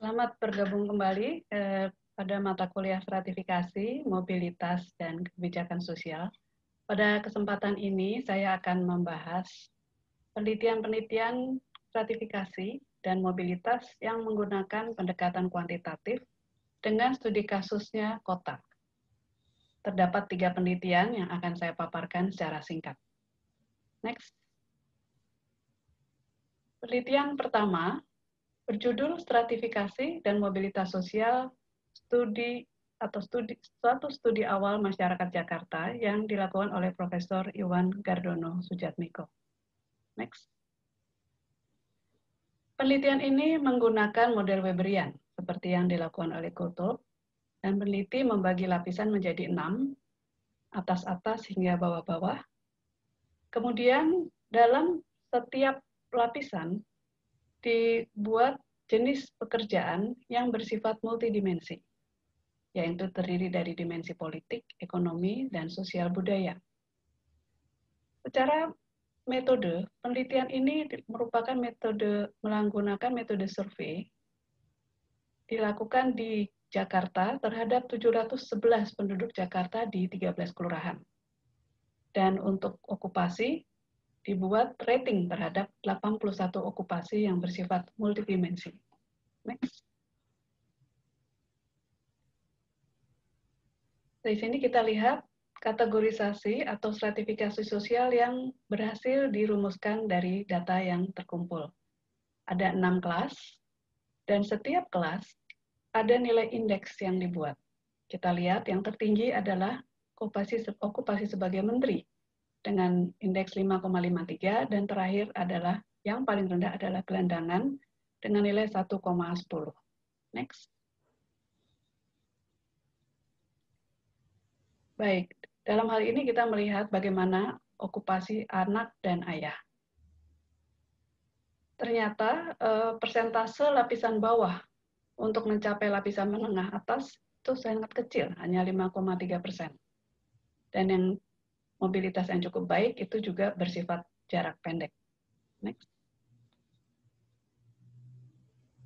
Selamat bergabung kembali pada mata kuliah stratifikasi, mobilitas, dan kebijakan sosial. Pada kesempatan ini, saya akan membahas penelitian-penelitian stratifikasi dan mobilitas yang menggunakan pendekatan kuantitatif dengan studi kasusnya kota. Terdapat 3 penelitian yang akan saya paparkan secara singkat. Next. Penelitian pertama berjudul Stratifikasi dan Mobilitas Sosial suatu studi awal masyarakat Jakarta yang dilakukan oleh Profesor Iwan Gardono Sujatmiko. Next. Penelitian ini menggunakan model Weberian seperti yang dilakukan oleh Gotthold, dan peneliti membagi lapisan menjadi 6, atas-atas hingga bawah-bawah. Kemudian dalam setiap lapisan dibuat jenis pekerjaan yang bersifat multidimensi, yaitu terdiri dari dimensi politik, ekonomi, dan sosial budaya. Secara metode, penelitian ini merupakan menggunakan metode survei dilakukan di Jakarta terhadap 711 penduduk Jakarta di 13 kelurahan. Dan untuk okupasi, dibuat rating terhadap 81 okupasi yang bersifat multidimensi. Next. Di sini kita lihat kategorisasi atau stratifikasi sosial yang berhasil dirumuskan dari data yang terkumpul. Ada 6 kelas, dan setiap kelas ada nilai indeks yang dibuat. Kita lihat yang tertinggi adalah okupasi sebagai menteri dengan indeks 5,53, dan terakhir adalah yang paling rendah adalah gelandangan dengan nilai 1,10. Next. Baik, dalam hal ini kita melihat bagaimana okupasi anak dan ayah. Ternyata persentase lapisan bawah untuk mencapai lapisan menengah atas itu sangat kecil, hanya 5,3%. Dan yang mobilitas yang cukup baik itu juga bersifat jarak pendek. Next.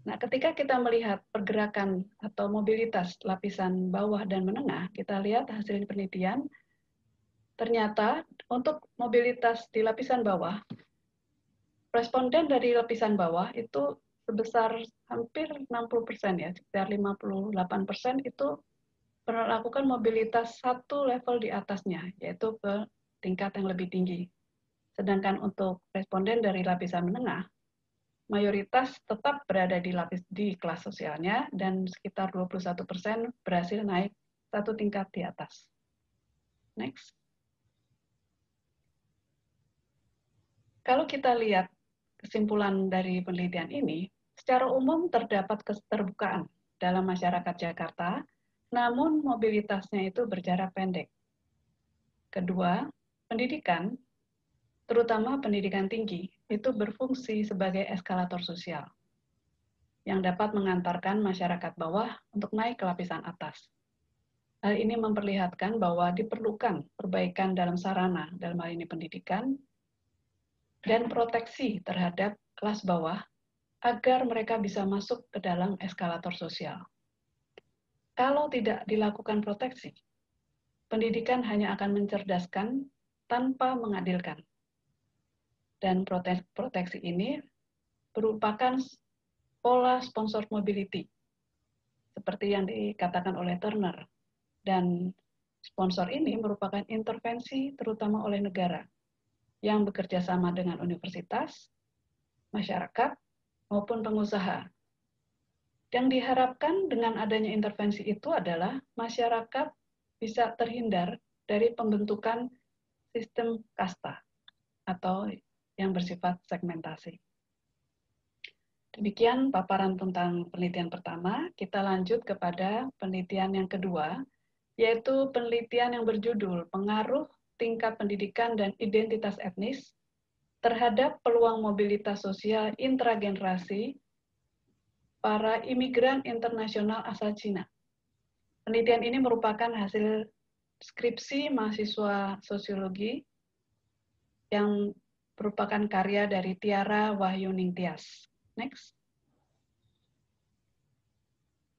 Nah, ketika kita melihat pergerakan atau mobilitas lapisan bawah dan menengah, kita lihat hasil penelitian, ternyata untuk mobilitas di lapisan bawah, responden dari lapisan bawah itu sebesar hampir 60% ya, sekitar 58% itu melakukan mobilitas satu level di atasnya, yaitu ke tingkat yang lebih tinggi. Sedangkan untuk responden dari lapisan menengah, mayoritas tetap berada di kelas sosialnya, dan sekitar 21% berhasil naik satu tingkat di atas. Next. Kalau kita lihat kesimpulan dari penelitian ini, secara umum terdapat keterbukaan dalam masyarakat Jakarta, namun mobilitasnya itu berjarak pendek. Kedua, pendidikan, terutama pendidikan tinggi, itu berfungsi sebagai eskalator sosial yang dapat mengantarkan masyarakat bawah untuk naik ke lapisan atas. Hal ini memperlihatkan bahwa diperlukan perbaikan dalam sarana, dalam hal ini pendidikan, dan proteksi terhadap kelas bawah agar mereka bisa masuk ke dalam eskalator sosial. Kalau tidak dilakukan proteksi, pendidikan hanya akan mencerdaskan tanpa mengadilkan. Dan proteksi ini merupakan pola sponsor mobility, seperti yang dikatakan oleh Turner. Dan sponsor ini merupakan intervensi terutama oleh negara yang bekerja sama dengan universitas, masyarakat, maupun pengusaha. Yang diharapkan dengan adanya intervensi itu adalah masyarakat bisa terhindar dari pembentukan sistem kasta atau yang bersifat segmentasi. Demikian paparan tentang penelitian pertama. Kita lanjut kepada penelitian yang kedua, yaitu penelitian yang berjudul Pengaruh Tingkat Pendidikan dan Identitas Etnis terhadap Peluang Mobilitas Sosial Intragenerasi para Imigran Internasional asal Cina. Penelitian ini merupakan hasil skripsi mahasiswa sosiologi yang merupakan karya dari Tiara Wahyuning Tias. Next.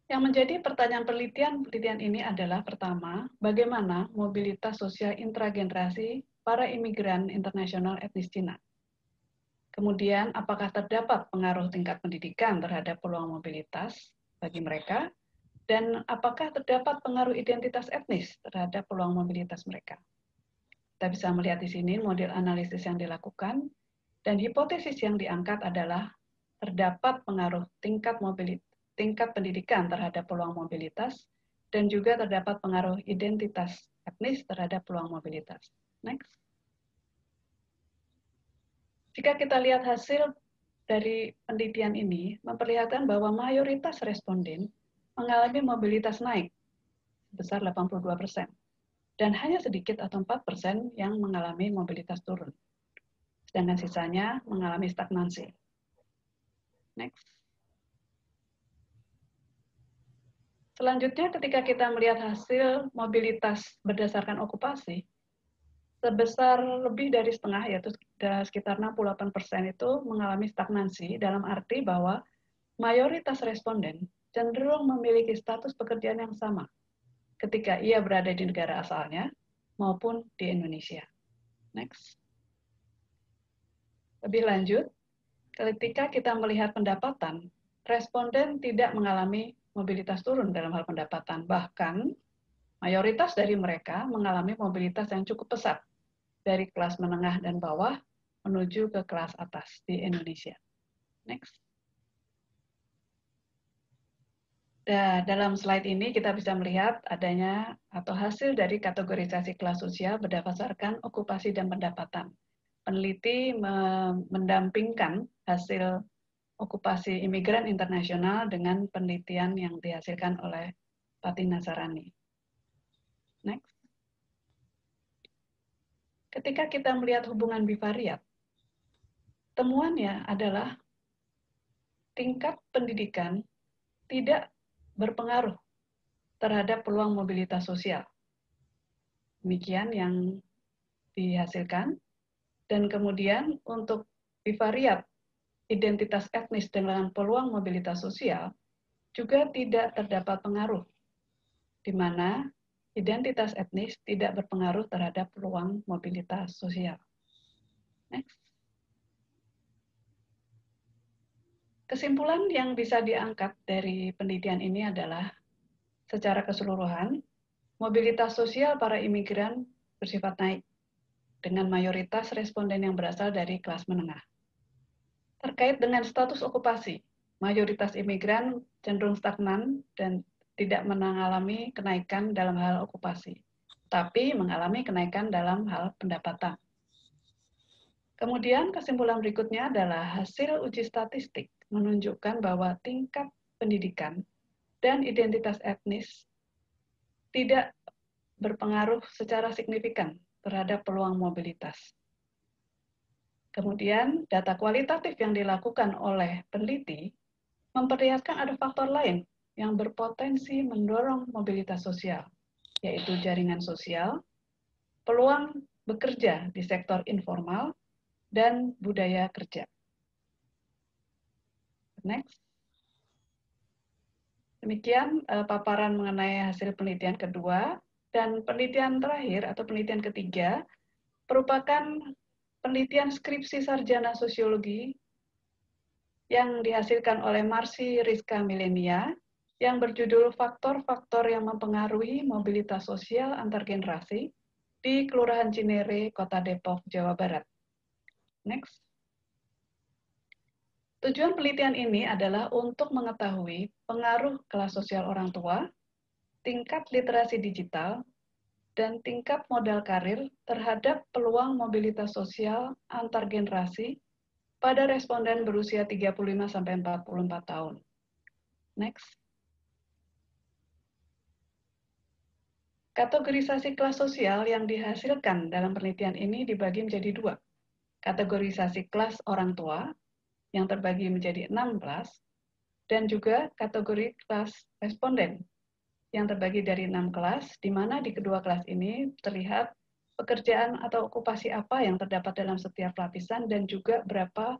Yang menjadi pertanyaan penelitian ini adalah pertama, bagaimana mobilitas sosial intragenerasi para imigran internasional etnis Cina. Kemudian, apakah terdapat pengaruh tingkat pendidikan terhadap peluang mobilitas bagi mereka, dan apakah terdapat pengaruh identitas etnis terhadap peluang mobilitas mereka. Kita bisa melihat di sini model analisis yang dilakukan, dan hipotesis yang diangkat adalah terdapat pengaruh tingkat pendidikan terhadap peluang mobilitas, dan juga terdapat pengaruh identitas etnis terhadap peluang mobilitas. Next. Jika kita lihat hasil dari penelitian ini, memperlihatkan bahwa mayoritas responden mengalami mobilitas naik sebesar 82%, dan hanya sedikit atau 4% yang mengalami mobilitas turun. Sedangkan sisanya mengalami stagnansi. Next. Selanjutnya, ketika kita melihat hasil mobilitas berdasarkan okupasi, sebesar lebih dari setengah, yaitu sekitar 68% itu mengalami stagnansi, dalam arti bahwa mayoritas responden cenderung memiliki status pekerjaan yang sama ketika ia berada di negara asalnya maupun di Indonesia. Next. Lebih lanjut, ketika kita melihat pendapatan, responden tidak mengalami mobilitas turun dalam hal pendapatan. Bahkan, mayoritas dari mereka mengalami mobilitas yang cukup pesat dari kelas menengah dan bawah menuju ke kelas atas di Indonesia. Next. Dalam slide ini kita bisa melihat adanya atau hasil dari kategorisasi kelas sosial berdasarkan okupasi dan pendapatan. Peneliti mendampingkan hasil okupasi imigran internasional dengan penelitian yang dihasilkan oleh Pati Nasarani. Next. Ketika kita melihat hubungan bivariat, temuannya adalah tingkat pendidikan tidak berpengaruh terhadap peluang mobilitas sosial. Demikian yang dihasilkan. Dan kemudian untuk bivariat identitas etnis dengan peluang mobilitas sosial juga tidak terdapat pengaruh, di mana identitas etnis tidak berpengaruh terhadap peluang mobilitas sosial. Next. Kesimpulan yang bisa diangkat dari penelitian ini adalah secara keseluruhan, mobilitas sosial para imigran bersifat naik dengan mayoritas responden yang berasal dari kelas menengah. Terkait dengan status okupasi, mayoritas imigran cenderung stagnan dan tidak mengalami kenaikan dalam hal okupasi, tapi mengalami kenaikan dalam hal pendapatan. Kemudian kesimpulan berikutnya adalah hasil uji statistik menunjukkan bahwa tingkat pendidikan dan identitas etnis tidak berpengaruh secara signifikan terhadap peluang mobilitas. Kemudian data kualitatif yang dilakukan oleh peneliti memperlihatkan ada faktor lain yang berpotensi mendorong mobilitas sosial, yaitu jaringan sosial, peluang bekerja di sektor informal, dan budaya kerja. Next. Demikian paparan mengenai hasil penelitian kedua, dan penelitian terakhir atau penelitian ketiga merupakan penelitian skripsi sarjana sosiologi yang dihasilkan oleh Marsi Rizka Milenia yang berjudul Faktor-faktor yang mempengaruhi mobilitas sosial antar generasi di Kelurahan Cinere, Kota Depok, Jawa Barat. Next. Tujuan penelitian ini adalah untuk mengetahui pengaruh kelas sosial orang tua, tingkat literasi digital, dan tingkat modal karir terhadap peluang mobilitas sosial antar generasi pada responden berusia 35-44 tahun. Next. Kategorisasi kelas sosial yang dihasilkan dalam penelitian ini dibagi menjadi dua. Kategorisasi kelas orang tua yang terbagi menjadi 6 kelas, dan juga kategori kelas responden yang terbagi dari 6 kelas, di mana di kedua kelas ini terlihat pekerjaan atau okupasi apa yang terdapat dalam setiap lapisan dan juga berapa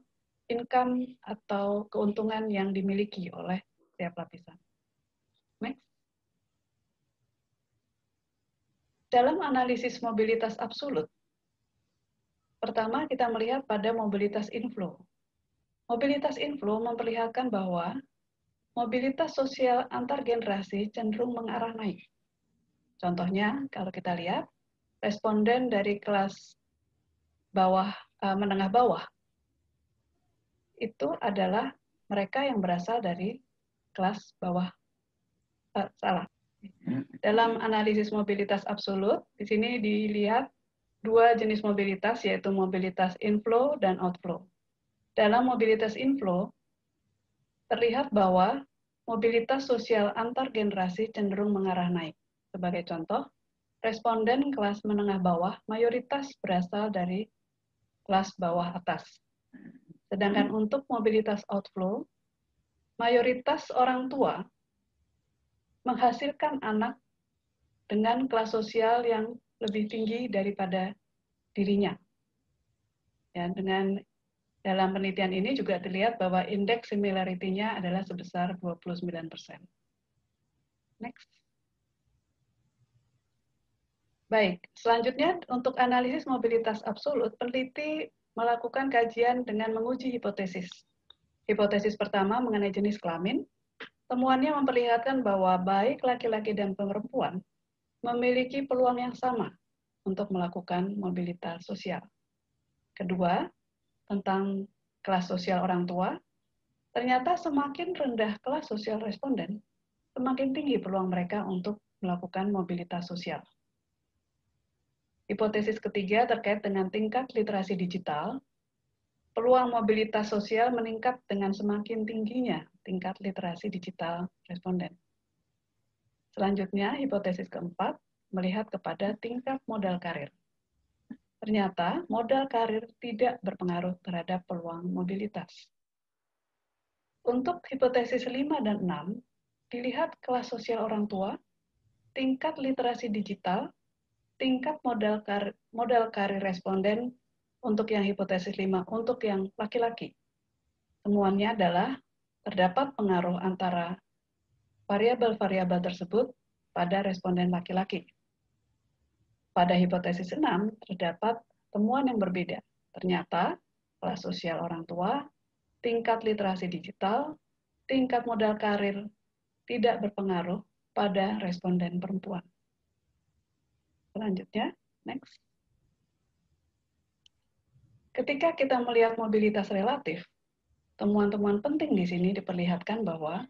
income atau keuntungan yang dimiliki oleh setiap lapisan. Dalam analisis mobilitas absolut, pertama kita melihat pada mobilitas inflow. Mobilitas inflow memperlihatkan bahwa mobilitas sosial antar generasi cenderung mengarah naik. Contohnya, kalau kita lihat, responden dari kelas bawah, menengah bawah, itu adalah mereka yang berasal dari kelas bawah, Dalam analisis mobilitas absolut, di sini dilihat dua jenis mobilitas, yaitu mobilitas inflow dan outflow. Dalam mobilitas inflow, terlihat bahwa mobilitas sosial antar generasi cenderung mengarah naik. Sebagai contoh, responden kelas menengah bawah mayoritas berasal dari kelas bawah atas. Sedangkan untuk mobilitas outflow, mayoritas orang tua menghasilkan anak dengan kelas sosial yang lebih tinggi daripada dirinya. Ya, dalam penelitian ini juga terlihat bahwa indeks similarity-nya adalah sebesar 29%. Next. Baik, selanjutnya untuk analisis mobilitas absolut, peneliti melakukan kajian dengan menguji hipotesis. Hipotesis pertama mengenai jenis kelamin, temuannya memperlihatkan bahwa baik laki-laki dan perempuan memiliki peluang yang sama untuk melakukan mobilitas sosial. Kedua, tentang kelas sosial orang tua, ternyata semakin rendah kelas sosial responden, semakin tinggi peluang mereka untuk melakukan mobilitas sosial. Hipotesis ketiga terkait dengan tingkat literasi digital, peluang mobilitas sosial meningkat dengan semakin tingginya tingkat literasi digital responden. Selanjutnya, hipotesis keempat melihat kepada tingkat modal karir. Ternyata modal karir tidak berpengaruh terhadap peluang mobilitas. Untuk hipotesis 5 dan 6, dilihat kelas sosial orang tua, tingkat literasi digital, tingkat modal karir responden untuk yang hipotesis 5 untuk yang laki-laki. Temuannya adalah terdapat pengaruh antara variabel-variabel tersebut pada responden laki-laki. Pada hipotesis 6 terdapat temuan yang berbeda. Ternyata kelas sosial orang tua, tingkat literasi digital, tingkat modal karir tidak berpengaruh pada responden perempuan. Selanjutnya, next. Ketika kita melihat mobilitas relatif, temuan-temuan penting di sini diperlihatkan bahwa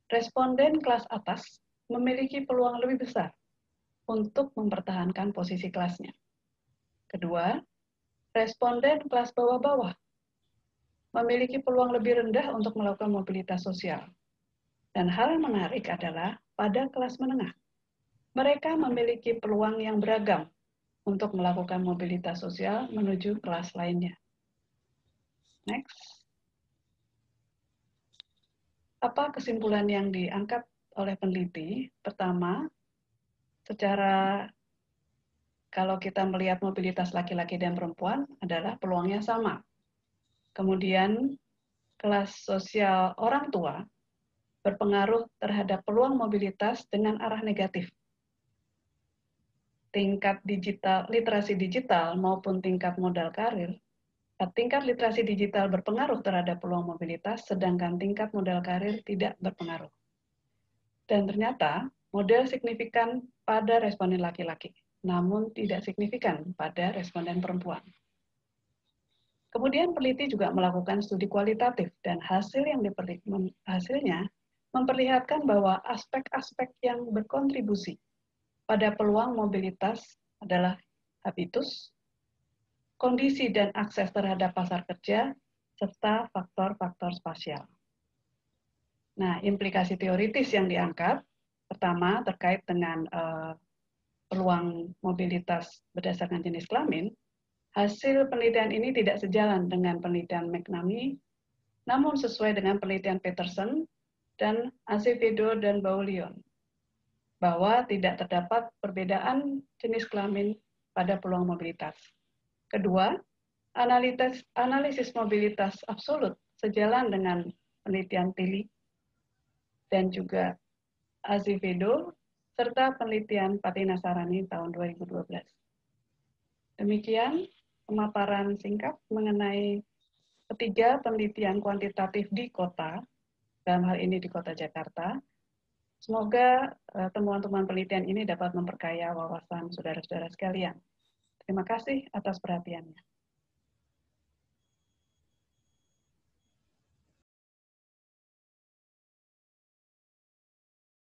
responden kelas atas memiliki peluang lebih besar untuk mempertahankan posisi kelasnya. Kedua, responden kelas bawah-bawah memiliki peluang lebih rendah untuk melakukan mobilitas sosial. Dan hal yang menarik adalah pada kelas menengah, mereka memiliki peluang yang beragam untuk melakukan mobilitas sosial menuju kelas lainnya. Next. Apa kesimpulan yang diangkat oleh peneliti? Pertama, kalau kita melihat mobilitas laki-laki dan perempuan adalah peluangnya sama. Kemudian kelas sosial orang tua berpengaruh terhadap peluang mobilitas dengan arah negatif. Tingkat literasi digital maupun tingkat modal karir, tingkat literasi digital berpengaruh terhadap peluang mobilitas, sedangkan tingkat modal karir tidak berpengaruh. Dan ternyata model signifikan pada responden laki-laki, namun tidak signifikan pada responden perempuan. Kemudian peneliti juga melakukan studi kualitatif dan hasilnya memperlihatkan bahwa aspek-aspek yang berkontribusi pada peluang mobilitas adalah habitus, kondisi dan akses terhadap pasar kerja, serta faktor-faktor spasial. Nah, implikasi teoritis yang diangkat, pertama terkait dengan peluang mobilitas berdasarkan jenis kelamin, hasil penelitian ini tidak sejalan dengan penelitian McNamee, namun sesuai dengan penelitian Peterson dan Azevedo dan Baulion, bahwa tidak terdapat perbedaan jenis kelamin pada peluang mobilitas. Kedua, analisis mobilitas absolut sejalan dengan penelitian Tilly dan juga Azevedo serta penelitian Patina Sarani tahun 2012. Demikian pemaparan singkat mengenai ketiga penelitian kuantitatif di kota, dalam hal ini di Kota Jakarta. Semoga temuan-temuan penelitian ini dapat memperkaya wawasan saudara-saudara sekalian. Terima kasih atas perhatiannya.